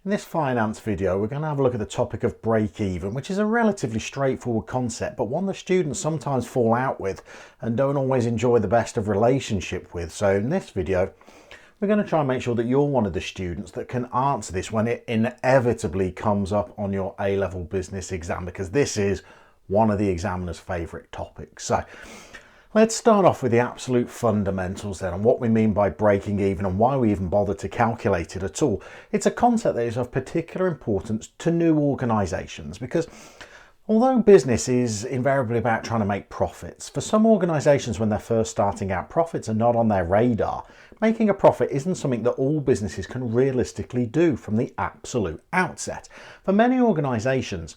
In this finance video, we're going to have a look at the topic of break-even, which is a relatively straightforward concept, but one that students sometimes fall out with and don't always enjoy the best of relationship with. So in this video, we're going to try and make sure that you're one of the students that can answer this when it inevitably comes up on your A-level business exam, because this is one of the examiner's favourite topics. So let's start off with the absolute fundamentals then on what we mean by breaking even and why we even bother to calculate it at all. It's a concept that is of particular importance to new organisations because although business is invariably about trying to make profits, for some organisations when they're first starting out, profits are not on their radar. Making a profit isn't something that all businesses can realistically do from the absolute outset. For many organisations,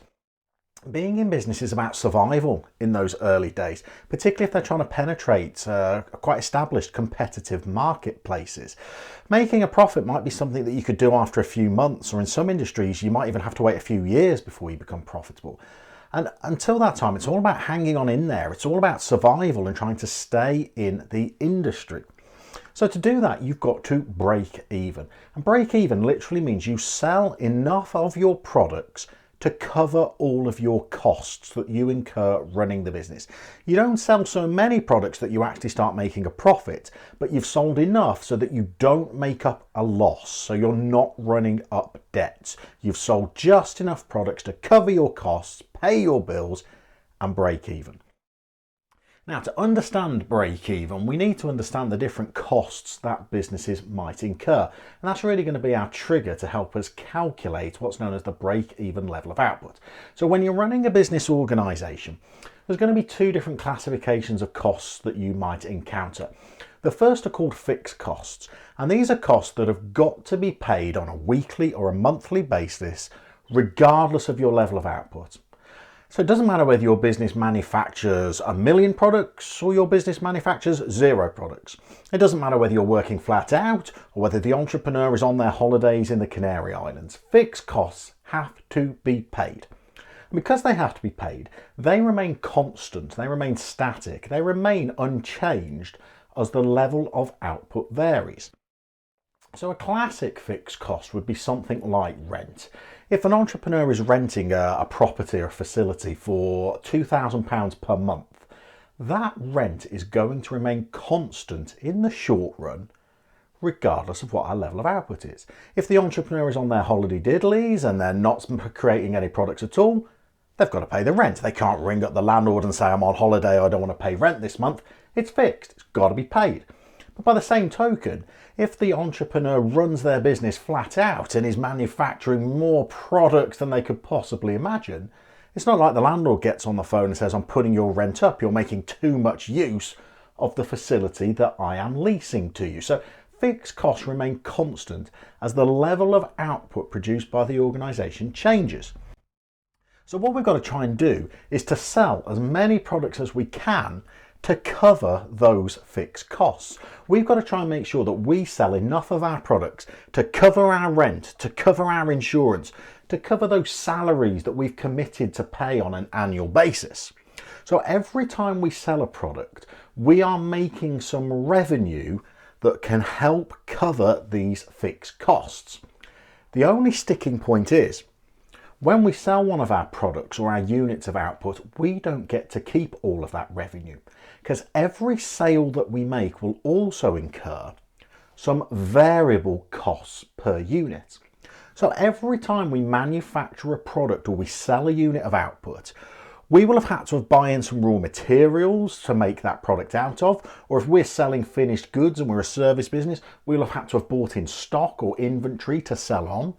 being in business is about survival in those early days, particularly if they're trying to penetrate quite established competitive marketplaces. Making a profit might be something that you could do after a few months, or in some industries you might even have to wait a few years before you become profitable. And until that time, it's all about hanging on in there. It's all about survival and trying to stay in the industry. So to do that, you've got to break even. And break even literally means you sell enough of your products to cover all of your costs that you incur running the business. You don't sell so many products that you actually start making a profit, but you've sold enough so that you don't make up a loss, so you're not running up debts. You've sold just enough products to cover your costs, pay your bills, and break even. Now, to understand break-even, we need to understand the different costs that businesses might incur. And that's really going to be our trigger to help us calculate what's known as the break-even level of output. So when you're running a business organisation, there's going to be two different classifications of costs that you might encounter. The first are called fixed costs, and these are costs that have got to be paid on a weekly or a monthly basis, regardless of your level of output. So it doesn't matter whether your business manufactures 1 million products or your business manufactures 0 products. It doesn't matter whether you're working flat out or whether the entrepreneur is on their holidays in the Canary Islands. Fixed costs have to be paid. And because they have to be paid, they remain constant, they remain static, they remain unchanged as the level of output varies. So a classic fixed cost would be something like rent. If an entrepreneur is renting a property or a facility for £2,000 per month, that rent is going to remain constant in the short run, regardless of what our level of output is. If the entrepreneur is on their holiday diddlies and they're not creating any products at all, they've got to pay the rent. They can't ring up the landlord and say, I'm on holiday, I don't want to pay rent this month. It's fixed, it's got to be paid. But by the same token, if the entrepreneur runs their business flat out and is manufacturing more products than they could possibly imagine, it's not like the landlord gets on the phone and says, I'm putting your rent up, you're making too much use of the facility that I am leasing to you. So fixed costs remain constant as the level of output produced by the organisation changes. So what we've got to try and do is to sell as many products as we can to cover those fixed costs. We've got to try and make sure that we sell enough of our products to cover our rent, to cover our insurance, to cover those salaries that we've committed to pay on an annual basis. So every time we sell a product, we are making some revenue that can help cover these fixed costs. The only sticking point is, when we sell one of our products or our units of output, we don't get to keep all of that revenue, because every sale that we make will also incur some variable costs per unit. So every time we manufacture a product or we sell a unit of output, we will have had to buy in some raw materials to make that product out of, or if we're selling finished goods and we're a service business, we'll have had to have bought in stock or inventory to sell on.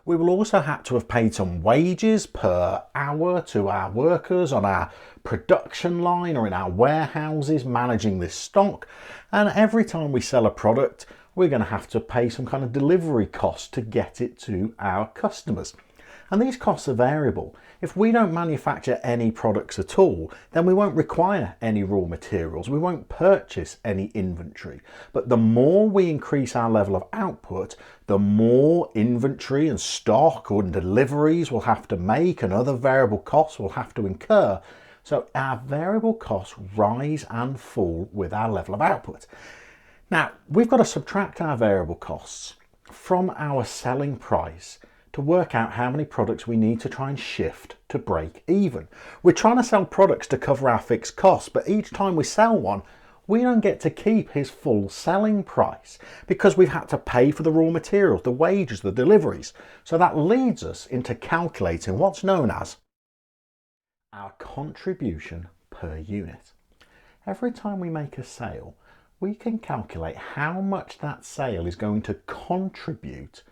We will also have to have paid some wages per hour to our workers on our production line or in our warehouses managing this stock. And every time we sell a product, we're going to have to pay some kind of delivery cost to get it to our customers. And these costs are variable. If we don't manufacture any products at all, then we won't require any raw materials. We won't purchase any inventory. But the more we increase our level of output, the more inventory and stock or deliveries we'll have to make and other variable costs we'll have to incur. So our variable costs rise and fall with our level of output. Now, we've got to subtract our variable costs from our selling price to work out how many products we need to try and shift to break even. We're trying to sell products to cover our fixed costs, but each time we sell one, we don't get to keep his full selling price because we've had to pay for the raw materials, the wages, the deliveries. So that leads us into calculating what's known as our contribution per unit. Every time we make a sale, we can calculate how much that sale is going to contribute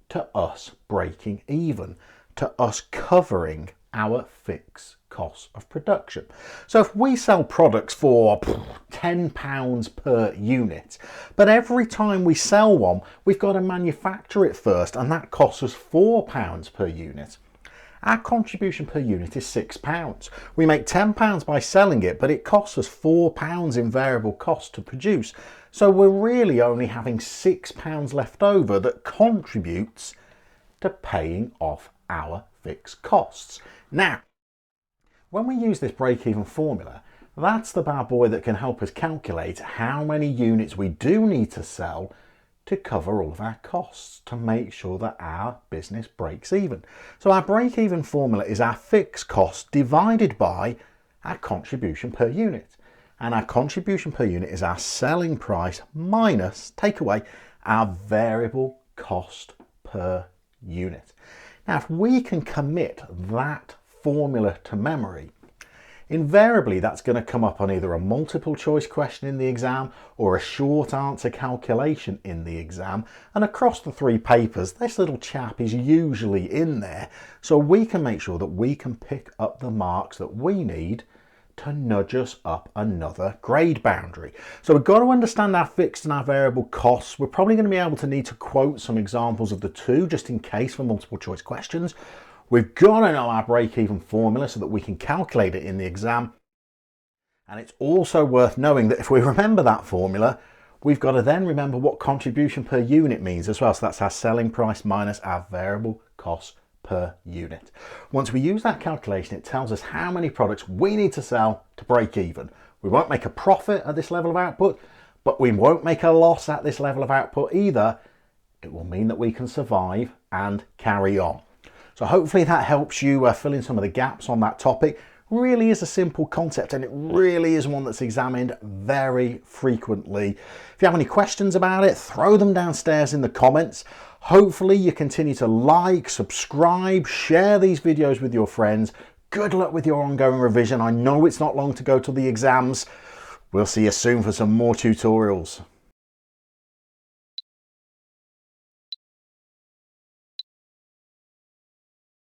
to us breaking even, to us covering our fixed costs of production. So if we sell products for £10 per unit, but every time we sell one, we've got to manufacture it first, and that costs us £4 per unit. Our contribution per unit is £6. We make £10 by selling it, but it costs us £4 in variable cost to produce. So we're really only having £6 left over that contributes to paying off our fixed costs. Now, when we use this break-even formula, that's the bad boy that can help us calculate how many units we do need to sell to cover all of our costs, to make sure that our business breaks even. So our break-even formula is our fixed cost divided by our contribution per unit. And our contribution per unit is our selling price minus, take away, our variable cost per unit. Now, if we can commit that formula to memory, invariably that's going to come up on either a multiple choice question in the exam or a short answer calculation in the exam. And across the 3 papers, this little chap is usually in there. So we can make sure that we can pick up the marks that we need to nudge us up another grade boundary. So we've got to understand our fixed and our variable costs. We're probably going to be able to need to quote some examples of the two just in case for multiple choice questions. We've got to know our break-even formula so that we can calculate it in the exam. And it's also worth knowing that if we remember that formula, we've got to then remember what contribution per unit means as well. So that's our selling price minus our variable cost per unit. Once we use that calculation, it tells us how many products we need to sell to break even. We won't make a profit at this level of output, but we won't make a loss at this level of output either. It will mean that we can survive and carry on. So hopefully that helps you fill in some of the gaps on that topic. Really is a simple concept, and it really is one that's examined very frequently. If you have any questions about it, throw them downstairs in the comments. Hopefully you continue to like, subscribe, share these videos with your friends. Good luck with your ongoing revision. I know it's not long to go to the exams. We'll see you soon for some more tutorials.